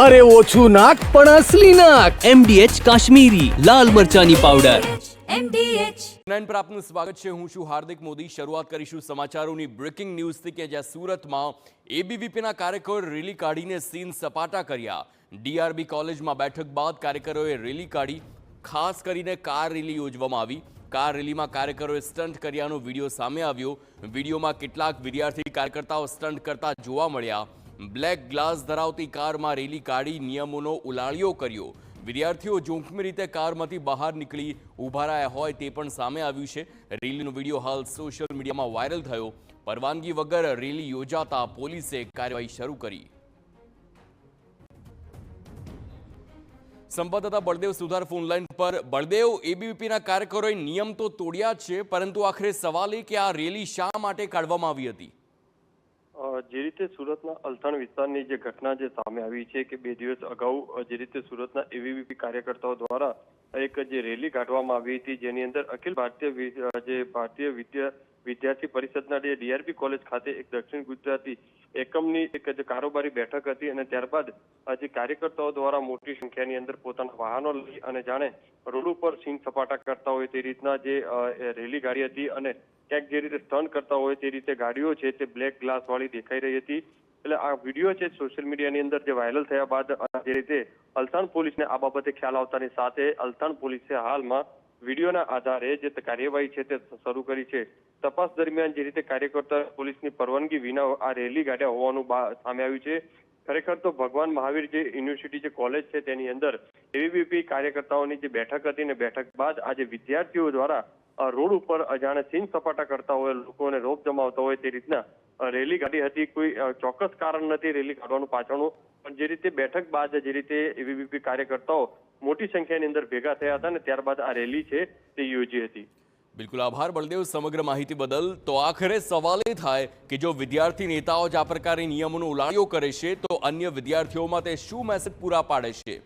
अरे ओछू नाक पण असली नाक। MDH કાશ્મીરી લાલ મરચાની પાવડર। MDH નાઇન પર આપનું સ્વાગત છે। હું છું હાર્દિક મોદી। શરૂઆત કરીશું સમાચારોની બ્રેકિંગ ન્યૂઝથી કે જ્યાં સુરતમાં એબીવીપીના કાર્યકરો રેલી કાઢીને સીન સપાટા કર્યા। ડીઆરબી કોલેજમાં બેઠક બાદ કાર્યકરોએ રેલી કાઢી। ખાસ કરીને કાર રેલી યોજવામાં આવી। કાર રેલીમાં કાર્યકરોએ સ્ટન્ટ કર્યાનો વિડીયો સામે આવ્યો। વિડીયોમાં કેટલાક વિદ્યાર્થી કાર્યકર્તાઓ સ્ટન્ટ કરતા જોવા મળ્યા। બ્લેક ગ્લાસ ધરાવતી કારમાં રેલી કાઢી નિયમોનો ઉલાળ્યો કર્યો। વિદ્યાર્થીઓ જોખમી રીતે કારમાંથી બહાર નીકળી ઊભા રહ્યા હોય તે પણ સામે આવ્યું છે। રેલીનો વિડીયો હાલ સોશિયલ મીડિયામાં વાયરલ થયો। પરવાનગી વગર રેલી યોજાતા પોલીસે કાર્યવાહી શરૂ કરી। સંવાદદાતા બળદેવ સુધાર ફોનલાઈન પર। બળદેવ, એબીવીપીના કાર્યકરોએ નિયમ તો તોડ્યા છે, પરંતુ આખરે સવાલ એ કે આ રેલી શા માટે કાઢવામાં આવી હતી? જે રીતે સુરતના અલથાણ વિસ્તારની જે ઘટના જે સામે આવી છે કે 2 દિવસ અગાઉ જે રીતે સુરતના એબીવીપી કાર્યકર્તાઓ દ્વારા એક જે રેલી કાઢવામાં આવી હતી, જેની અંદર અખિલ ભારતીય વિદ્યાર્થી પરિષદના ડીઆરબી કોલેજ ખાતે એક દક્ષિણ ગુજરાતી એકમની એક જે કારોબારી બેઠક હતી અને ત્યારબાદ જે કાર્યકર્તાઓ દ્વારા મોટી સંખ્યાની અંદર પોતાના વાહનો લઈ અને જાણે રોડ ઉપર સીન સપાટા કરતા હોય તે રીતના જે રેલી ગાડી હતી અને ક્યાંક જે રીતે સ્ટન્ટ કરતા હોય તે રીતે ગાડીઓ છે તે બ્લેક ગ્લાસ વાળી દેખાઈ રહી હતી। એટલે આ વિડીયો છે સોશિયલ મીડિયાની અંદર જે વાયરલ થયા બાદ જે રીતે અલથાણ પોલીસને આ બાબતે ખ્યાલ આવતાની સાથે અલથાણ પોલીસે હાલમાં વિડીયોના આધારે જે કાર્યવાહી છે તે શરૂ કરી છે। તપાસ દરમિયાન જે રીતે કાર્યકર્તા પોલીસની પરવાનગી વિના આ રેલી કાઢ્યા હોવાનું સામે આવ્યું છે। ખરેખર તો ભગવાન મહાવીર જે યુનિવર્સિટી જે કોલેજ છે તેની અંદર એબીવીપી કાર્યકર્તાઓની જે બેઠક હતી ને બેઠક બાદ આજે વિદ્યાર્થીઓ દ્વારા રોડ ઉપર અજાણે સીન સપાટા કરતા હોય, લોકોને રોપ જમાવતા હોય તે રીતના રેલી કાઢી હતી। કોઈ ચોક્કસ કારણ નથી રેલી કાઢવાનું પાછળનું, પણ જે રીતે બેઠક બાદ જે રીતે એબીવીપી કાર્યકર્તાઓ મોટી સંખ્યાની અંદર ભેગા થયા હતા ને ત્યારબાદ આ રેલી છે તે યોજી હતી। બિલકુલ આભાર બળદેવ સમગ્ર માહિતી બદલ। તો આખરે સવાલ એ થાય કે જો વિદ્યાર્થી નેતાઓ જ આ પ્રકારની નિયમોનો ઉલાળ્યો કરે છે તો અન્ય વિદ્યાર્થીઓમાં તે શું મેસેજ પૂરા પાડે છે?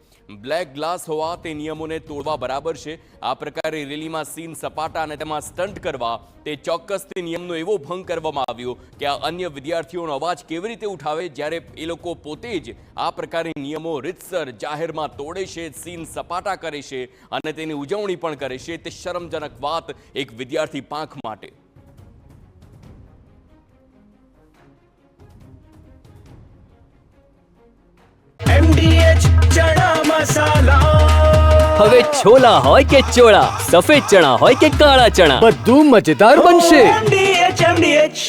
બ્લેક ગ્લાસ હોવા તે નિયમોને તોડવા બરાબર છે? આ પ્રકારે રેલીમાં સીન સપાટા અને તેમાં સ્ટન્ટ કરવા તે ચોક્કસ તે નિયમનો એવો ભંગ કરવામાં આવ્યો કે આ અન્ય વિદ્યાર્થીઓનો અવાજ કેવી રીતે ઉઠાવે જ્યારે એ લોકો પોતે જ આ પ્રકારની નિયમો રીતસર જાહેરમાં તોડે છે, સીન સપાટા કરે છે અને તેની ઉજવણી પણ કરે છે। તે શરમજનક વાત એક વિદ્યાર્થી પાંખ માટે। MDH चना मसाला। હવે છોલા હોય કે ચોળા, સફેદ ચણા હોય કે કાળા ચણા, બધું મજેદાર બનશે। MDH